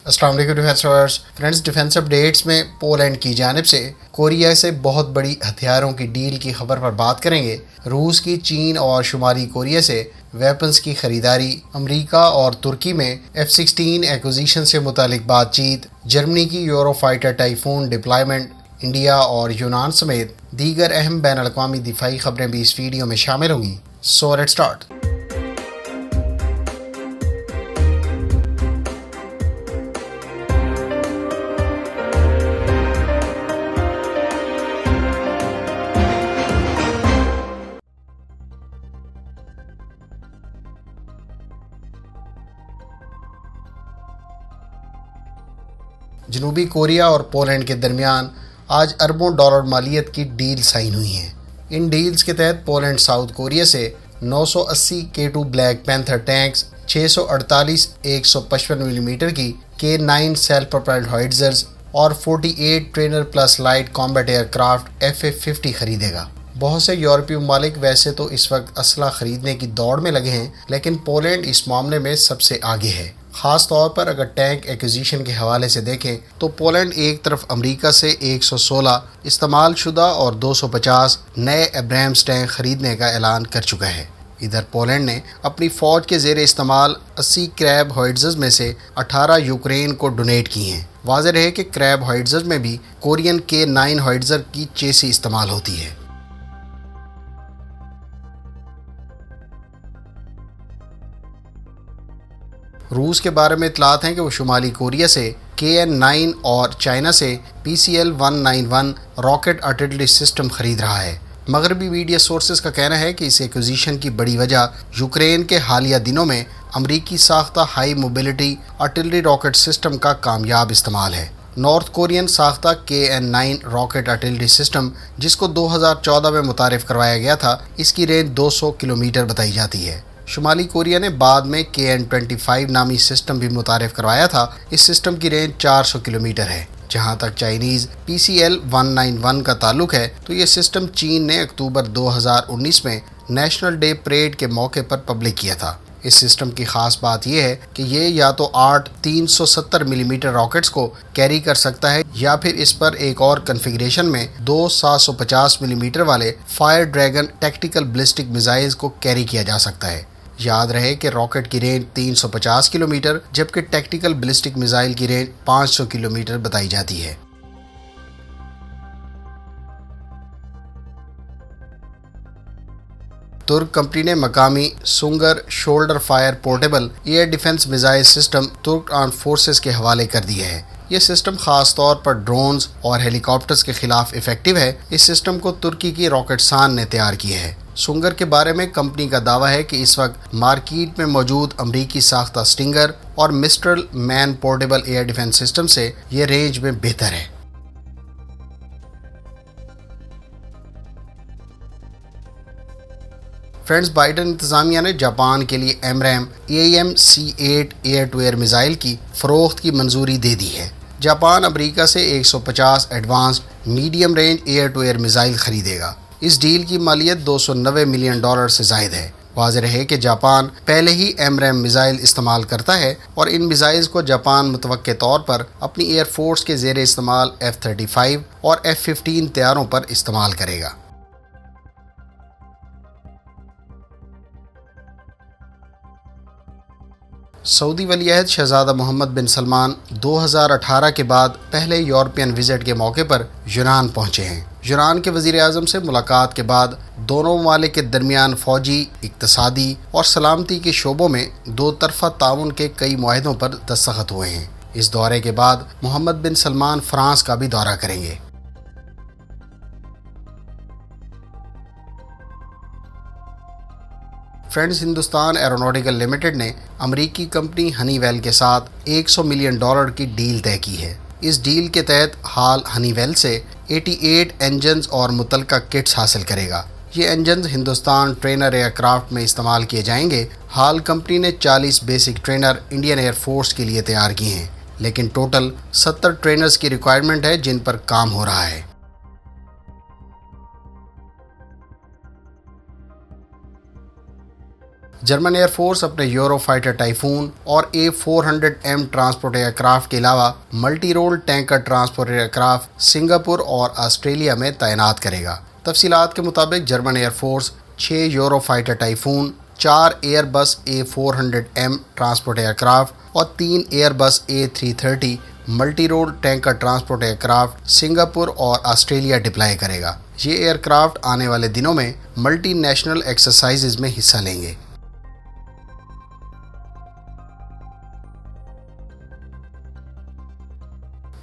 السلام علیکم defence lovers friends, defence updates میں پولینڈ کی جانب سے کوریا سے بہت بڑی ہتھیاروں کی ڈیل کی خبر پر بات کریں گے۔ روس کی چین اور شمالی کوریا سے ویپنز کی خریداری، امریکہ اور ترکی میں F-16 ایکوزیشن سے متعلق بات چیت، جرمنی کی یورو فائٹر ٹائفون ڈپلائمنٹ، انڈیا اور یونان سمیت دیگر اہم بین الاقوامی دفاعی خبریں بھی اس ویڈیو میں شامل ہوں گی۔ So let's start. جنوبی کوریا اور پولینڈ کے درمیان آج اربوں ڈالر مالیت کی ڈیل سائن ہوئی ہیں۔ ان ڈیلز کے تحت پولینڈ ساؤتھ کوریا سے 980 K2 بلیک پینتھر ٹینکس، 648 155 ملی میٹر کی K9 سیلف پروپیلڈ ہوائٹزرز اور 48 trainer plus light combat aircraft FA-50 خریدے گا۔ بہت سے یورپی ممالک ویسے تو اس وقت اسلحہ خریدنے کی دوڑ میں لگے ہیں، لیکن پولینڈ اس معاملے میں سب سے آگے ہے۔ خاص طور پر اگر ٹینک ایکوزیشن کے حوالے سے دیکھیں تو پولینڈ ایک طرف امریکہ سے 116 استعمال شدہ اور 250 نئے ابرامس ٹینک خریدنے کا اعلان کر چکا ہے۔ ادھر پولینڈ نے اپنی فوج کے زیر استعمال 80 کریب ہوائٹزرز میں سے 18 یوکرین کو ڈونیٹ کی ہیں۔ واضح رہے کہ کریب ہوائٹزرز میں بھی کورین K9 ہوائٹزر کی چیسی استعمال ہوتی ہے۔ روس کے بارے میں اطلاعات ہیں کہ وہ شمالی کوریا سے KN-9 اور چائنا سے PCL-191 راکٹ آرٹلری سسٹم خرید رہا ہے۔ مغربی میڈیا سورسز کا کہنا ہے کہ اس ایکوزیشن کی بڑی وجہ یوکرین کے حالیہ دنوں میں امریکی ساختہ high mobility artillery rocket system کا کامیاب استعمال ہے۔ نارتھ کورین ساختہ KN-9 راکٹ آرٹلری سسٹم، جس کو 2014 میں متعارف کروایا گیا تھا، اس کی رینج 200 کلومیٹر بتائی جاتی ہے۔ شمالی کوریا نے بعد میں KN-25 نامی سسٹم بھی متعارف کروایا تھا۔ اس سسٹم کی رینج 400 کلومیٹر ہے۔ جہاں تک چائنیز PCL-191 کا تعلق ہے تو یہ سسٹم چین نے اکتوبر 2019 میں نیشنل ڈے پریڈ کے موقع پر پبلک کیا تھا۔ اس سسٹم کی خاص بات یہ ہے کہ یہ یا تو 8 370 ملی میٹر راکٹس کو کیری کر سکتا ہے یا پھر اس پر ایک اور کنفیگریشن میں 2 750 ملی میٹر والے Fire Dragon tactical ballistic missiles کو کیری کیا جا سکتا ہے۔ یاد رہے کہ راکٹ کی رینج 350 کلومیٹر جبکہ ٹیکٹیکل بلسٹک میزائل کی رینج 500 کلومیٹر بتائی جاتی ہے۔ ترک کمپنی نے مقامی Sungur shoulder fire portable air defence missile system ترک آرمڈ فورسز کے حوالے کر دیا ہے۔ یہ سسٹم خاص طور پر ڈرونز اور ہیلی کاپٹرز کے خلاف ایفیکٹو ہے۔ اس سسٹم کو ترکی کی راکٹسان نے تیار کیا ہے۔ سونگر کے بارے میں کمپنی کا دعویٰ ہے کہ اس وقت مارکیٹ میں موجود امریکی ساختہ سٹنگر اور مسٹرل مین پورٹیبل ایئر ڈیفنس سسٹم سے یہ رینج میں بہتر ہے۔ فرینڈز، بائیڈن انتظامیہ نے جاپان کے لیے AMRAAM AIM-C8 air to air missile کی فروخت کی منظوری دے دی ہے۔ جاپان امریکہ سے 150 advanced medium range air to air missile خریدے گا۔ اس ڈیل کی مالیت $290 ملین سے زائد ہے۔ واضح رہے کہ جاپان پہلے ہی AMRAAM میزائل استعمال کرتا ہے اور ان میزائلز کو جاپان متوقع طور پر اپنی ایئر فورس کے زیر استعمال F-35 اور F-15 طیاروں پر استعمال کرے گا۔ سعودی ولی عہد شہزادہ محمد بن سلمان 2018 کے بعد پہلے یورپین وزٹ کے موقع پر یونان پہنچے ہیں۔ یونان کے وزیر اعظم سے ملاقات کے بعد دونوں ممالک کے درمیان فوجی، اقتصادی اور سلامتی کے شعبوں میں دو طرفہ تعاون کے کئی معاہدوں پر دستخط ہوئے ہیں۔ اس دورے کے بعد محمد بن سلمان فرانس کا بھی دورہ کریں گے۔ فرینڈز، ہندوستان ایروناٹیکل لمیٹڈ نے امریکی کمپنی ہنی ویل کے ساتھ $100 ملین کی ڈیل طے کی ہے۔ اس ڈیل کے تحت ہال ہنی ویل سے 88 انجنز اور متعلقہ کٹس حاصل کرے گا۔ یہ engines Hindustan trainer aircraft میں استعمال کیے جائیں گے۔ ہال کمپنی نے 40 basic trainer Indian air force کے لیے تیار کیے ہیں، لیکن ٹوٹل 70 ٹرینرز کی ریکوائرمنٹ ہے جن پر کام ہو رہا ہے۔ جرمن ایئر فورس اپنے یورو فائٹر ٹائفون اور A400M ٹرانسپورٹ ایئر کرافٹ کے علاوہ multi role tanker transport aircraft Singapore اور آسٹریلیا میں تعینات کرے گا۔ تفصیلات کے مطابق German air force 6 Eurofighter Typhoon, 4 Airbus A400M transport year craft اور 3 Airbus A330 multi role tanker transport aircraft Singapore اور آسٹریلیا ڈپلائی کرے گا۔ یہ ایئر کرافٹ آنے والے دنوں میں ملٹی نیشنل ایکسرسائزز میں حصہ لیں گے۔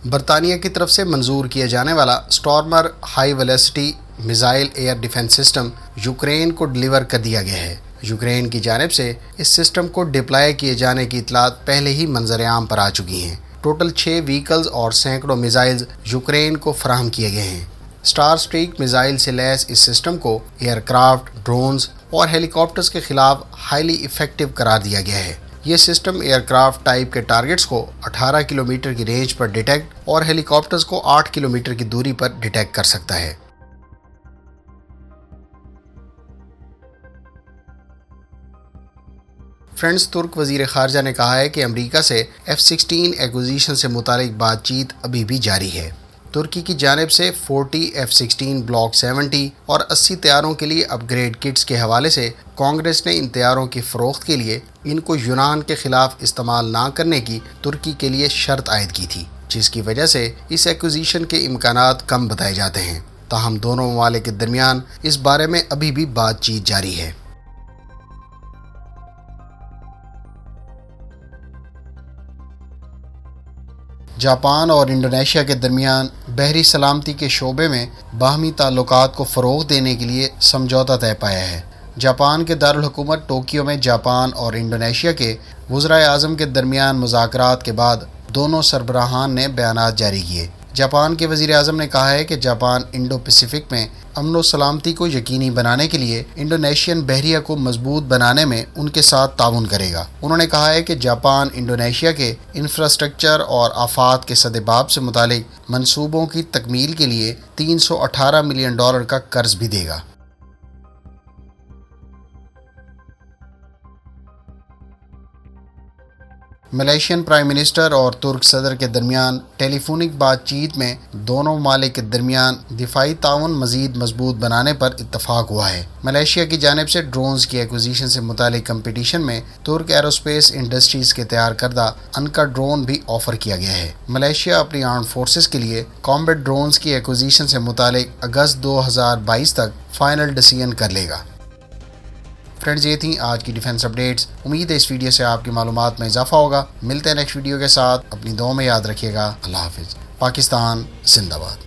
برطانیہ کی طرف سے منظور کیا جانے والا Starmer high velocity missile air defence system Ukraine کو ڈیلیور کر دیا گیا ہے۔ یوکرین کی جانب سے اس سسٹم کو ڈپلائی کیے جانے کی اطلاعات پہلے ہی منظر عام پر آ چکی ہیں۔ ٹوٹل 6 وہیکلز اور سینکڑوں میزائلز یوکرین کو فراہم کیے گئے ہیں۔ سٹار سٹریک میزائل سے لیس اس سسٹم کو ایئر کرافٹ، ڈرونز اور ہیلی کاپٹرز کے خلاف ہائیلی ایفیکٹو قرار دیا گیا ہے۔ یہ سسٹم ایئر کرافٹ ٹائپ کے ٹارگٹس کو 18 کلومیٹر کی رینج پر ڈیٹیکٹ اور ہیلی کاپٹرز کو 8 کلومیٹر کی دوری پر ڈیٹیکٹ کر سکتا ہے۔ فرینچ ترک وزیر خارجہ نے کہا ہے کہ امریکہ سے F-16 ایکوزیشن سے متعلق بات چیت ابھی بھی جاری ہے۔ ترکی کی جانب سے 40 F-16 بلاک 70 اور 80 طیاروں کے لیے اپ گریڈ کٹس کے حوالے سے کانگریس نے ان طیاروں کی فروخت کے لیے ان کو یونان کے خلاف استعمال نہ کرنے کی ترکی کے لیے شرط عائد کی تھی، جس کی وجہ سے اس ایکوزیشن کے امکانات کم بتائے جاتے ہیں۔ تاہم دونوں ممالک کے درمیان اس بارے میں ابھی بھی بات چیت جاری ہے۔ جاپان اور انڈونیشیا کے درمیان بحری سلامتی کے شعبے میں باہمی تعلقات کو فروغ دینے کے لیے سمجھوتہ طے پایا ہے۔ جاپان کے دارالحکومت ٹوکیو میں جاپان اور انڈونیشیا کے وزرائے اعظم کے درمیان مذاکرات کے بعد دونوں سربراہان نے بیانات جاری کیے۔ جاپان کے وزیر اعظم نے کہا ہے کہ جاپان انڈو پیسیفک میں امن و سلامتی کو یقینی بنانے کے لیے انڈونیشین بحریہ کو مضبوط بنانے میں ان کے ساتھ تعاون کرے گا۔ انہوں نے کہا ہے کہ جاپان انڈونیشیا کے انفراسٹرکچر اور آفات کے سدباب سے متعلق منصوبوں کی تکمیل کے لیے $318 ملین کا قرض بھی دے گا۔ ملیشین پرائم منسٹر اور ترک صدر کے درمیان ٹیلی فونک بات چیت میں دونوں ممالک کے درمیان دفاعی تعاون مزید مضبوط بنانے پر اتفاق ہوا ہے۔ ملیشیا کی جانب سے ڈرونز کی ایکوزیشن سے متعلق کمپٹیشن میں ترک ایروسپیس انڈسٹریز کے تیار کردہ انکا ڈرون بھی آفر کیا گیا ہے۔ ملیشیا اپنی آرم فورسز کے لیے کامبیٹ ڈرونز کی ایکوزیشن سے متعلق اگست 2022 تک فائنل ڈیسیژن کر لے گا۔ فرینڈز، یہ تھیں آج کی ڈیفنس اپڈیٹس۔ امید ہے اس ویڈیو سے آپ کی معلومات میں اضافہ ہوگا۔ ملتے ہیں نیکسٹ ویڈیو کے ساتھ، اپنی دعاؤں میں یاد رکھیے گا۔ اللہ حافظ۔ پاکستان زندہ باد۔